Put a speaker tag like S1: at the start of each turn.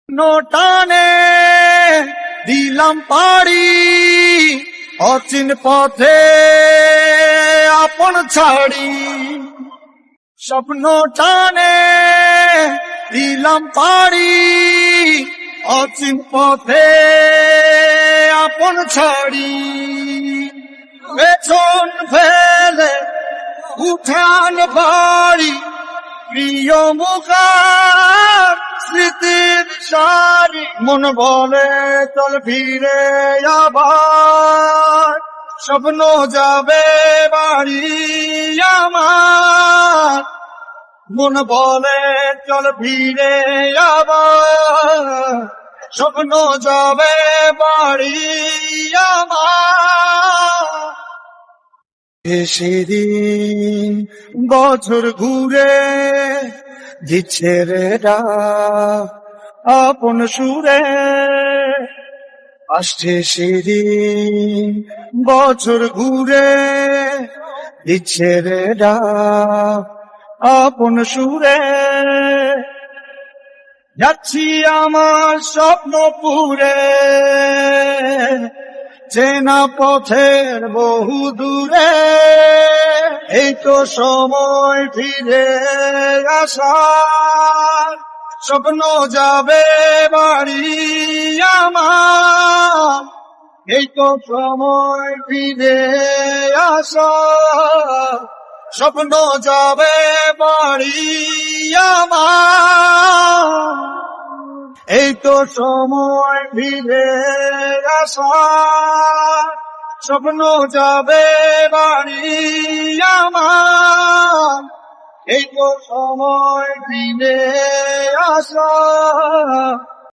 S1: নোটানে দিলাম পাড়ি অচিন পথে আপন ছাড়ি স্বপ্ন টানে দিলাম পাড়ি অচিন পথে আপন ছাড়ি পেছন ফেলে উঠান বাড়ি প্রিয় মুখার স্মৃতির সারি মন বলে চল ফিরে আবার স্বপ্ন যাবে বাড়ি আমার মন বলে চল ফিরে আবার স্বপ্ন যাবে বাড়ি আমার সেদিন বছর ঘুরে দিচ্ছে রে ডাক আপন সুরে আসছে সেদিন বছর ঘুরে দিচ্ছে রে ডাক আপন সুরে যাচ্ছি আমার স্বপ্ন পুরে চেনা পথের বহু দূরে এই তো সময় ফিরে আসার স্বপ্ন যাবে বাড়ি আমার এই তো সময় ফিরে আসার স্বপ্ন যাবে বাড়ি আমার এই তো সময় ফিরে আসার স্বপ্ন যাবে বাড়ি আমার এই তো সময় ফিরে আসা